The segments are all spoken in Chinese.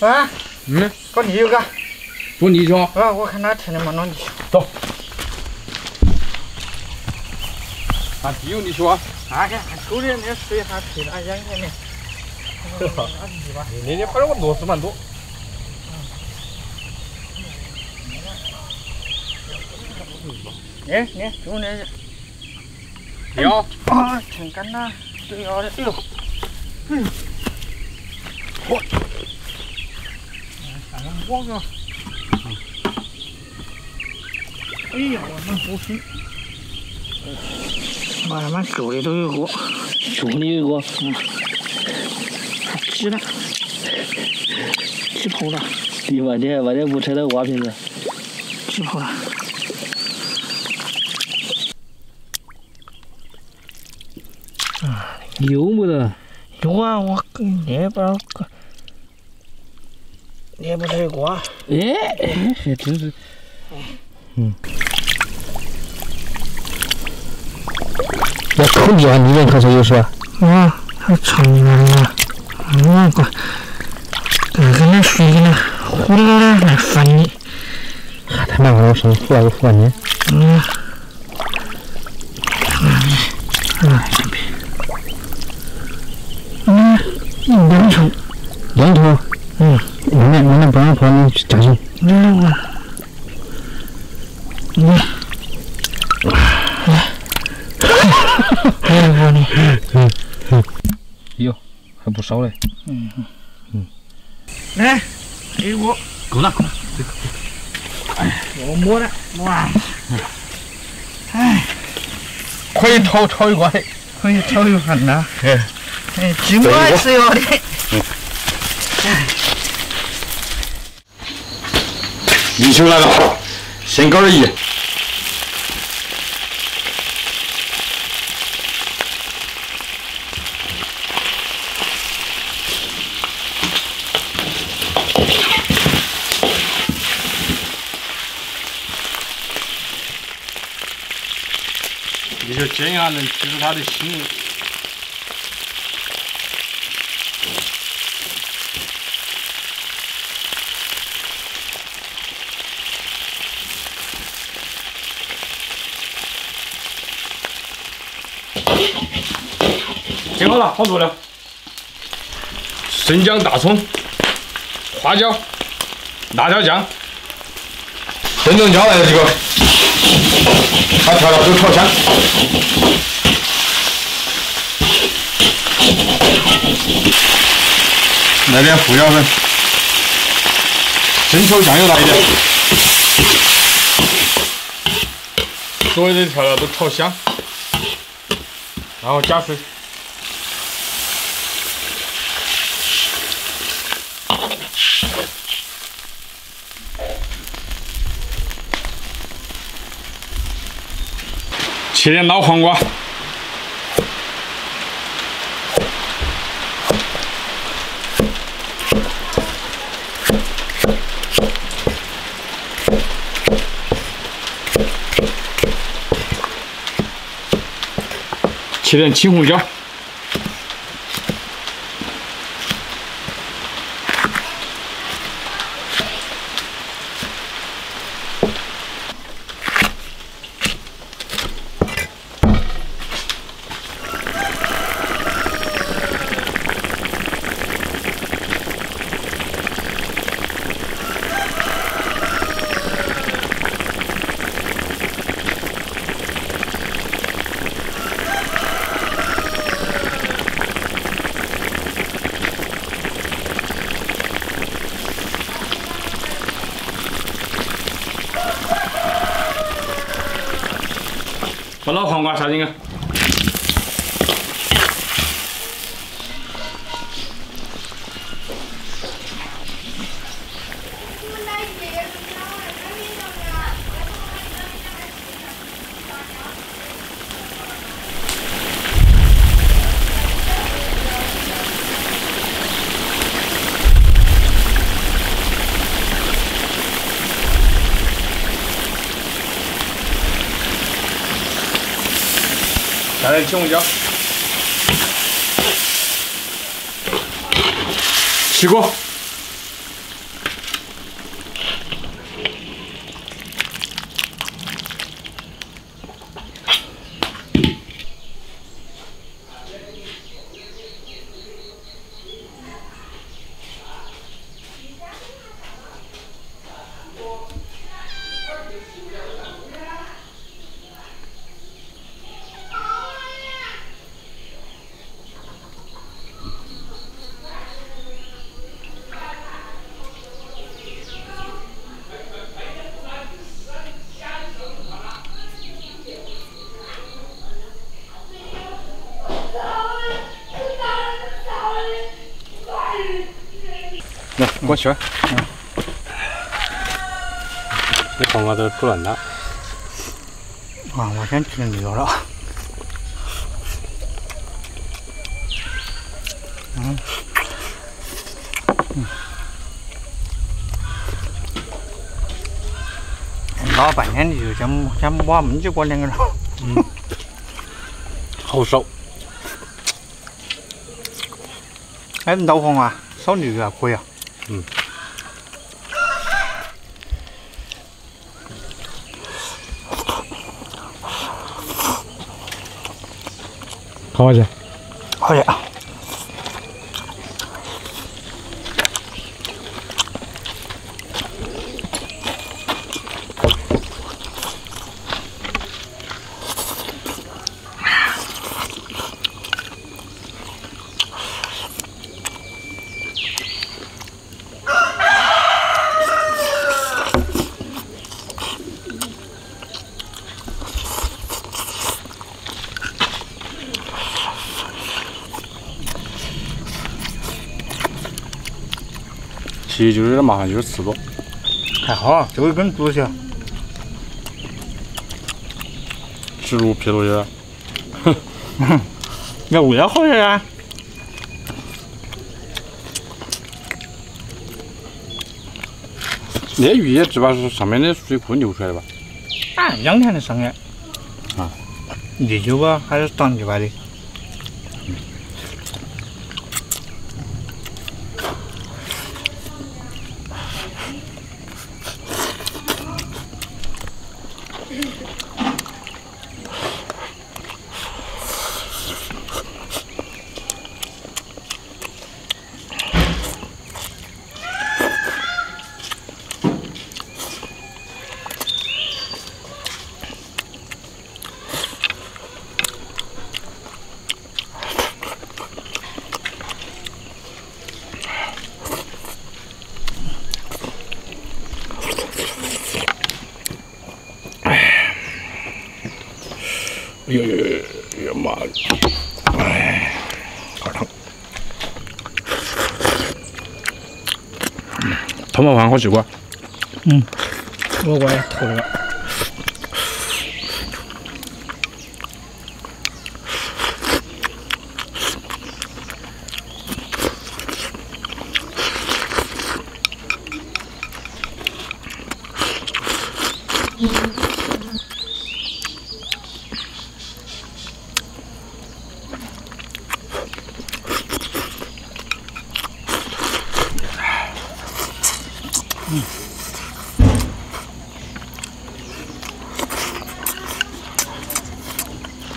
啊，搞泥个，做泥鳅。我看他吃的嘛，弄泥。走。俺弟有泥鳅啊。俺手里那水还配了养起来。那天反正我螺丝蛮多。哎，你用那是。要。啊，挺干呐，都要的，哎呦，嚯！看看我个。哎呀，我能补水。慢慢沟里都有一个，沟里有一个，挤了，挤泡了。你晚点不拆那挖瓶子，挤泡了。有没得？有啊，我那边那不是有个？哎，还真是，要口泥啊，里面可是有是吧？还长呢，个，跟那水跟那糊了的还烦你。太麻烦了，我上糊了糊半天。两头，明天帮我跑你去加水。哟，还不少嘞。来，给我。够了。我摸了，哇！哎，可以炒一锅的。可以炒一盘呐。尽管是要的。泥鳅来了，先搞点盐。泥鳅煎鸭能提出它的腥味。煎好了，好多了。生姜、大葱、花椒、辣椒酱、灯笼椒来了几个，把调料都炒香。来点胡椒粉，生抽酱油来一点，所有的调料都炒香，然后加水。切点老黄瓜，切点青红椒，把老黄瓜下进去。下点青红椒，起锅，来，给我切。这黄瓜都煮烂了。啊，我先吃牛了。老半天的就先把焖鸡锅2个了。好烧。哎，老黄啊，烧牛啊，可以啊。好吃。好呀。其实就是有点麻烦，就是吃多。还好啊，就一根猪血。吃入皮肉去。那味道好呀。那鱼也只把是上面的水库流出来的吧？啊，2天的上来。啊。19吧，还是长几百的。哎呦妈的！哎，好疼！头麻烦好奇怪。我也头了。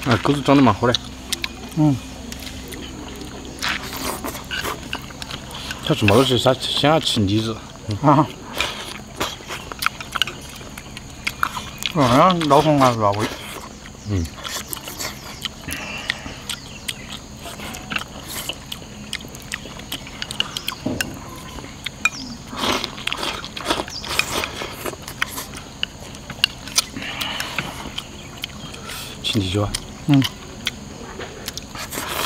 啊，狗子长得蛮好的。它做嘛都是先要吃腻子。啊。老黄瓜入味。请地久啊。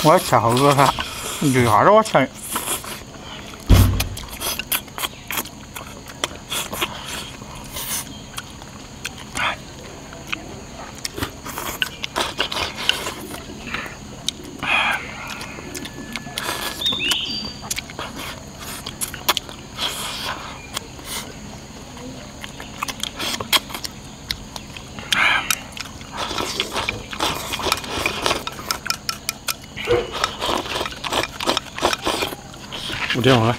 我要吃好多噻，就一下子我吃。我这样啊。